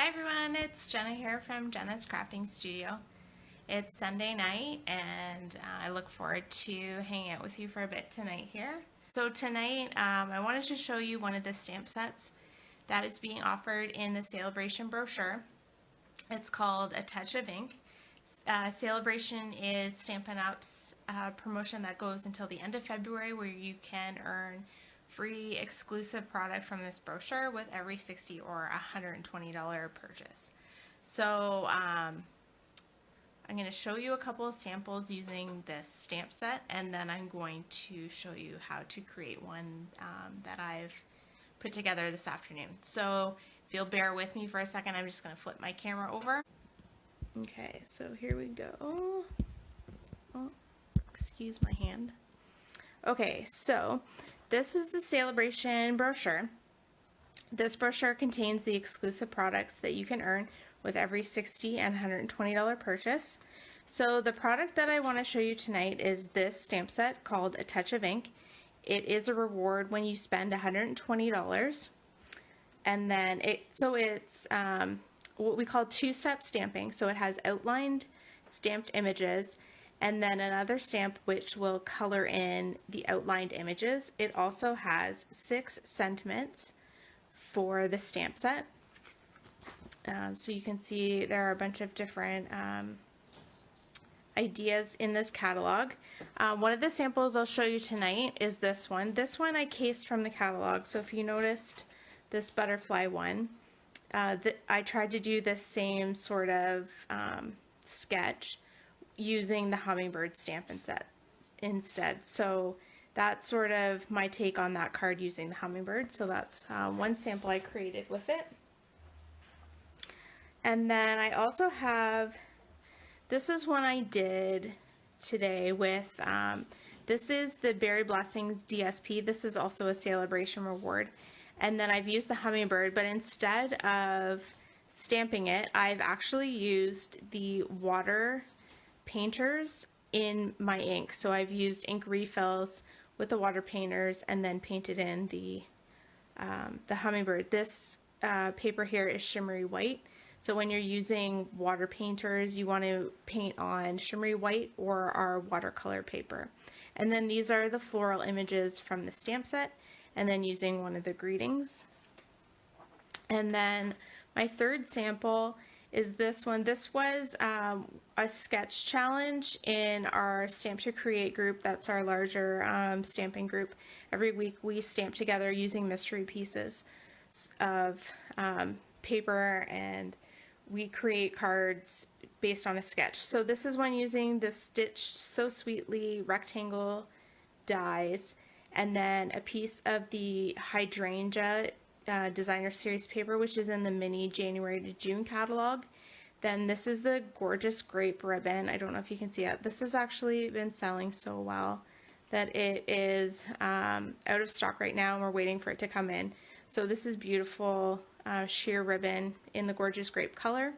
Hi everyone, it's Jenna here from Jenna's Crafting Studio. It's Sunday night and I look forward to hanging out with you for a bit tonight here. So tonight I wanted to show you one of the stamp sets that is being offered in the Sale-A-Bration brochure. It's called A Touch of Ink. Sale-A-Bration is Stampin' Up's promotion that goes until the end of February, where you can earn free exclusive product from this brochure with every $60 or $120 purchase. So I'm going to show you a couple of samples using this stamp set, and then I'm going to show you how to create one that I've put together this afternoon. So if you'll bear with me for a second, I'm just going to flip my camera over. Okay, so here we go. Oh, excuse my hand. Okay, so this is the Sale-A-Bration brochure. This brochure contains the exclusive products that you can earn with every $60 and $120 purchase. So the product that I want to show you tonight is this stamp set called A Touch of Ink. It is a reward when you spend $120. And then it's what we call two-step stamping. So it has outlined stamped images and then another stamp which will color in the outlined images. It also has 6 sentiments for the stamp set. So you can see there are a bunch of different ideas in this catalog. One of the samples I'll show you tonight is this one. This one I cased from the catalog. So if you noticed this butterfly one, I tried to do this same sort of sketch using the hummingbird stamp instead. So that's sort of my take on that card using the hummingbird. So that's one sample I created with it. And then I also have, this is one I did today with, this is the Berry Blessings DSP. This is also a Sale-A-Bration reward. And then I've used the hummingbird, but instead of stamping it, I've actually used the water painters in my ink. So I've used ink refills with the water painters and then painted in the hummingbird. This paper here is shimmery white. So when you're using water painters, you want to paint on shimmery white or our watercolor paper. And then these are the floral images from the stamp set, and then using one of the greetings. And then my third sample is this one. This was a sketch challenge in our Stamp to Create group. That's our larger stamping group. Every week we stamp together using mystery pieces of paper, and we create cards based on a sketch. So this is one using the Stitched So Sweetly rectangle dies, and then a piece of the Hydrangea designer series paper, which is in the mini January to June catalog. Then this is the gorgeous grape ribbon. I don't know if you can see it. This has actually been selling so well that it is out of stock right now, and we're waiting for it to come in. So this is beautiful sheer ribbon in the gorgeous grape color.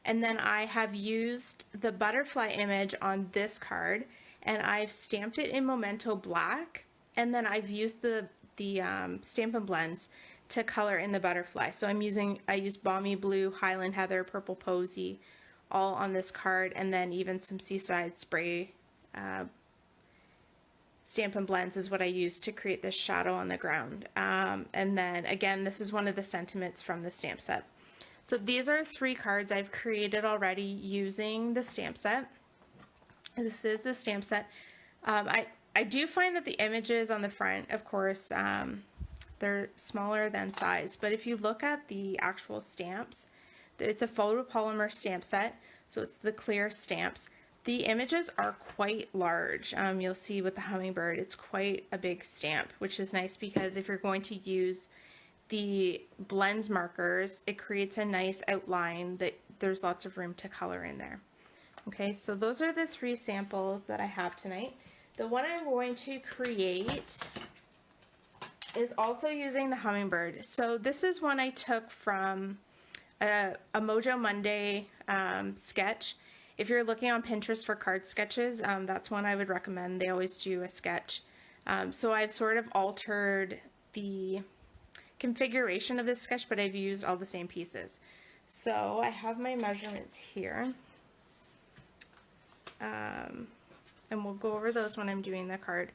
And then I have used the butterfly image on this card, and I've stamped it in Memento Black, and then I've used the Stampin' Blends to color in the butterfly. So I used Balmy Blue, Highland Heather, Purple Posy, all on this card, and then even some Seaside Spray Stampin' Blends is what I used to create this shadow on the ground. And then again, this is one of the sentiments from the stamp set. So these are 3 cards I've created already using the stamp set. This is the stamp set. I do find that the images on the front, of course, they're smaller than size, but if you look at the actual stamps, it's a photopolymer stamp set, so it's the clear stamps. The images are quite large. You'll see with the hummingbird, it's quite a big stamp, which is nice because if you're going to use the blends markers, it creates a nice outline that there's lots of room to color in there. Okay, so those are the 3 samples that I have tonight. The one I'm going to create is also using the hummingbird. So this is one I took from a Mojo Monday sketch. If you're looking on Pinterest for card sketches, that's one I would recommend. They always do a sketch. So I've sort of altered the configuration of this sketch, but I've used all the same pieces. So I have my measurements here, and we'll go over those when I'm doing the card.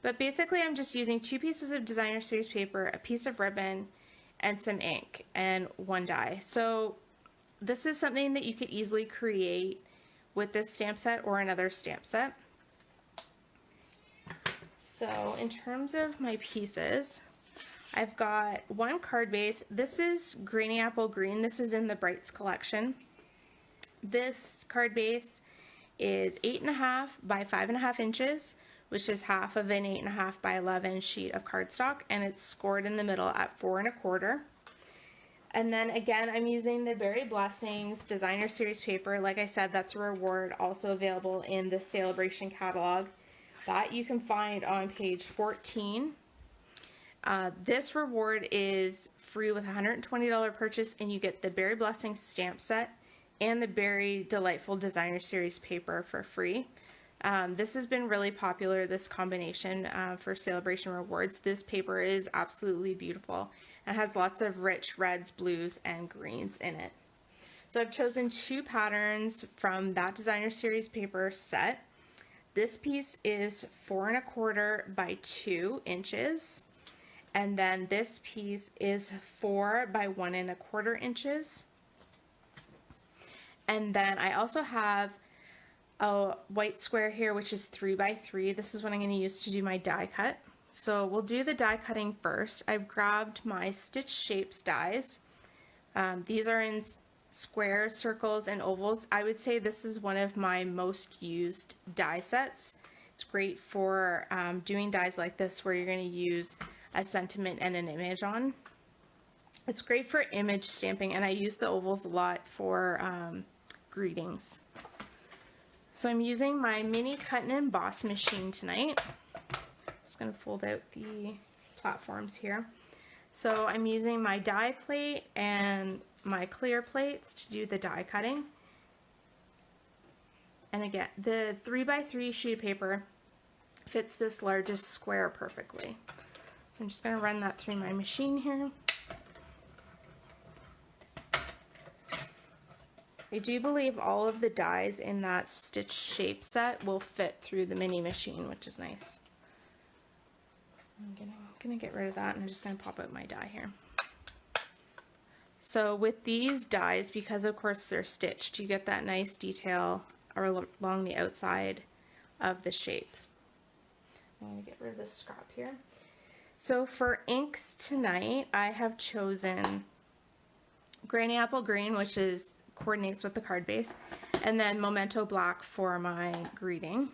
But basically I'm just using 2 pieces of designer series paper, a piece of ribbon, and some ink, and 1 die. So this is something that you could easily create with this stamp set or another stamp set. So in terms of my pieces, I've got 1 card base. This is Grainy Apple Green. This is in the Brights collection. This card base is 8.5 by 5.5 inches, which is half of an 8.5 by 11 sheet of cardstock, and it's scored in the middle at 4 1/4. And then again, I'm using the Berry Blessings Designer Series paper. Like I said, that's a reward, also available in the Sale-A-Bration catalog that you can find on page 14. This reward is free with a $120 purchase, and you get the Berry Blessings stamp set and the Berry Delightful Designer Series paper for free. This has been really popular, this combination for Sale-A-Bration rewards. This paper is absolutely beautiful and has lots of rich reds, blues, and greens in it. So I've chosen 2 patterns from that Designer Series paper set. This piece is 4 1/4 by 2 inches. And then this piece is 4 by 1 1/4 inches. And then I also have a white square here, which is 3 by 3. This is what I'm going to use to do my die cut. So we'll do the die cutting first. I've grabbed my Stitch Shapes dies. These are in squares, circles, and ovals. I would say this is one of my most used die sets. It's great for doing dies like this where you're going to use a sentiment and an image on. It's great for image stamping, and I use the ovals a lot for greetings. So I'm using my mini cut and emboss machine tonight. Just going to fold out the platforms here. So I'm using my die plate and my clear plates to do the die cutting. And again, the 3 by 3 sheet of paper fits this largest square perfectly. So I'm just going to run that through my machine here. I do believe all of the dies in that Stitch Shape set will fit through the mini machine, which is nice. I'm gonna get rid of that, and I'm just gonna pop out my die here. So with these dies, because of course they're stitched, you get that nice detail along the outside of the shape. I'm gonna get rid of this scrap here. So for inks tonight, I have chosen Grainy Apple Green, which coordinates with the card base, and then Memento Black for my greeting.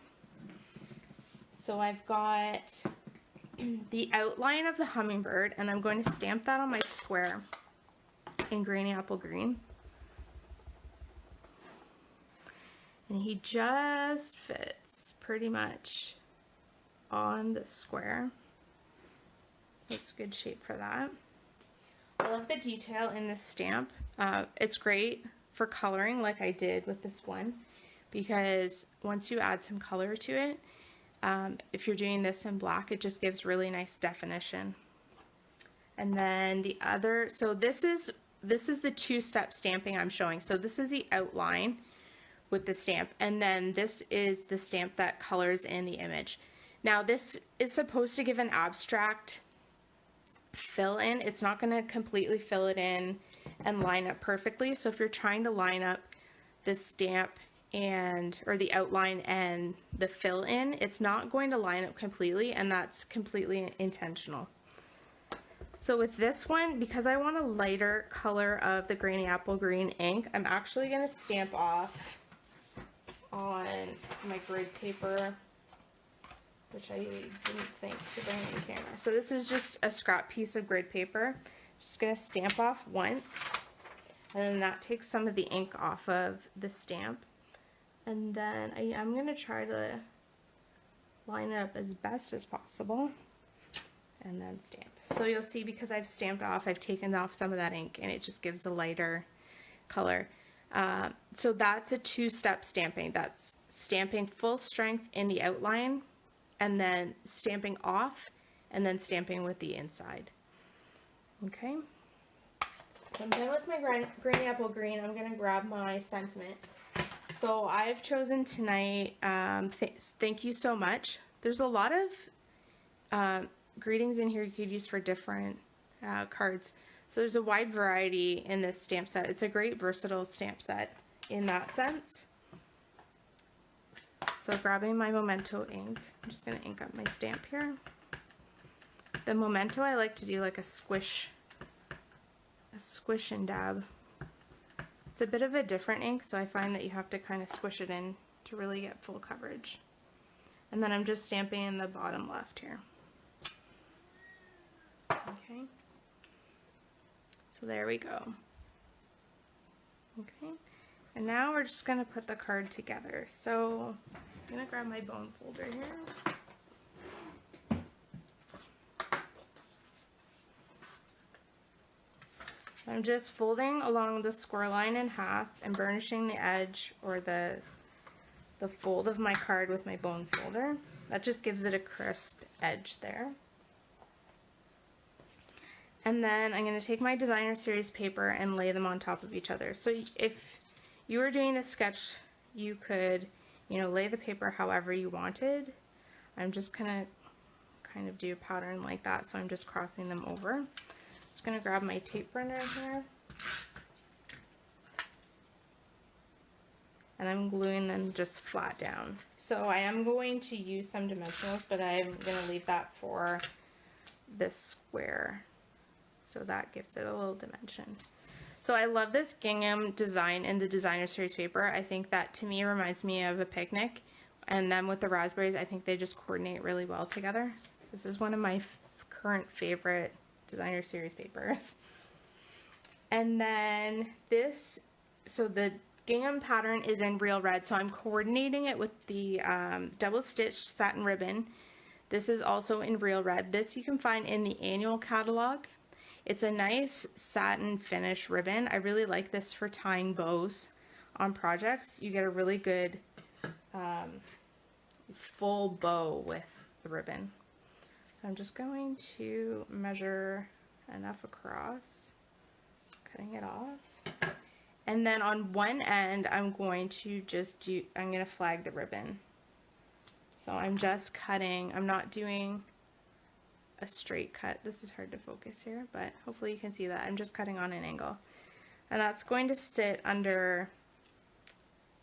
So I've got the outline of the hummingbird, and I'm going to stamp that on my square in Grainy Apple Green. And he just fits pretty much on the square. So it's a good shape for that. I love the detail in this stamp. It's great for coloring like I did with this one, because once you add some color to it, if you're doing this in black, it just gives really nice definition. And then the other, so this is the 2-step stamping I'm showing. So this is the outline with the stamp, and then this is the stamp that colors in the image. Now this is supposed to give an abstract fill in. It's not going to completely fill it in and line up perfectly. So if you're trying to line up the stamp or the outline and the fill in, it's not going to line up completely, and that's completely intentional. So with this one, because I want a lighter color of the Grainy Apple Green ink, I'm actually going to stamp off on my grid paper, which I didn't think to bring in camera. So this is just a scrap piece of grid paper. Just going to stamp off once, and then that takes some of the ink off of the stamp. And then I'm going to try to line it up as best as possible, and then stamp. So you'll see, because I've stamped off, I've taken off some of that ink, and it just gives a lighter color. So that's a 2-step stamping. That's stamping full strength in the outline, and then stamping off, and then stamping with the inside. Okay. So I'm done with my granny apple green. I'm going to grab my sentiment. So I've chosen tonight, thank you so much. There's a lot of greetings in here you could use for different cards. So there's a wide variety in this stamp set. It's a great versatile stamp set in that sense. So grabbing my Memento ink, I'm just going to ink up my stamp here. The Memento I like to do like a squish and dab. It's a bit of a different ink, so I find that you have to kind of squish it in to really get full coverage. And then I'm just stamping in the bottom left here. Okay. So there we go. Okay. And now we're just going to put the card together. So I'm going to grab my bone folder here. I'm just folding along the score line in half and burnishing the edge or the fold of my card with my bone folder. That just gives it a crisp edge there. And then I'm going to take my designer series paper and lay them on top of each other. So if you were doing this sketch, you could, lay the paper however you wanted. I'm just going to kind of do a pattern like that, so I'm just crossing them over. Just going to grab my tape runner here, and I'm gluing them just flat down. So I am going to use some dimensionals, but I'm going to leave that for this square, so that gives it a little dimension. So I love this gingham design in the designer series paper. I think that to me reminds me of a picnic, and then with the raspberries I think they just coordinate really well together. This is one of my current favorite designer series papers. And then this, so the gingham pattern is in real red, so I'm coordinating it with the double stitched satin ribbon. This is also in real red. This you can find in the annual catalog. It's a nice satin finish ribbon. I really like this for tying bows on projects. You get a really good full bow with the ribbon. So I'm just going to measure enough across, cutting it off. And then on one end, I'm going to flag the ribbon. So I'm just cutting, I'm not doing a straight cut. This is hard to focus here, but hopefully you can see that. I'm just cutting on an angle. And that's going to sit under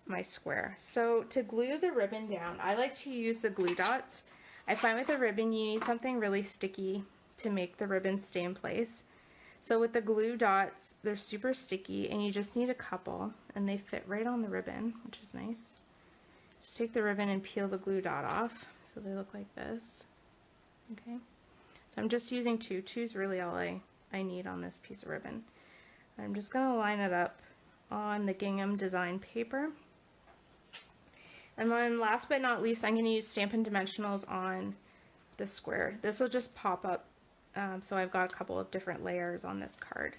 my square. So to glue the ribbon down, I like to use the glue dots. I find with the ribbon you need something really sticky to make the ribbon stay in place. So with the glue dots, they're super sticky and you just need a couple and they fit right on the ribbon, which is nice. Just take the ribbon and peel the glue dot off so they look like this. Okay, so I'm just using two. Two's really all I need on this piece of ribbon. I'm just going to line it up on the gingham design paper. And then last but not least, I'm going to use Stampin' Dimensionals on the square. This will just pop up, so I've got a couple of different layers on this card.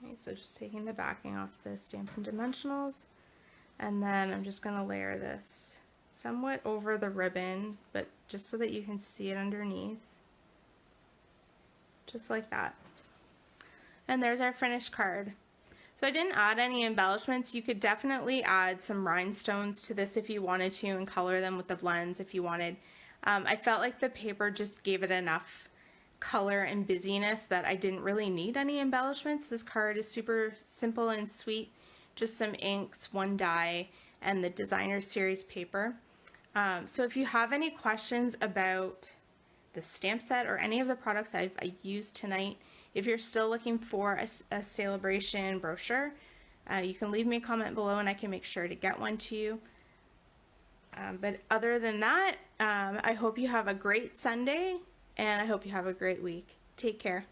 Okay, so just taking the backing off the Stampin' Dimensionals, and then I'm just going to layer this somewhat over the ribbon, but just so that you can see it underneath, just like that. And there's our finished card. So I didn't add any embellishments. You could definitely add some rhinestones to this if you wanted to and color them with the blends if you wanted. I felt like the paper just gave it enough color and busyness that I didn't really need any embellishments. This card is super simple and sweet. Just some inks, one die, and the designer series paper. So if you have any questions about the stamp set or any of the products I used tonight, if you're still looking for a Sale-A-Bration brochure, you can leave me a comment below and I can make sure to get one to you. But other than that, I hope you have a great Sunday and I hope you have a great week. Take care.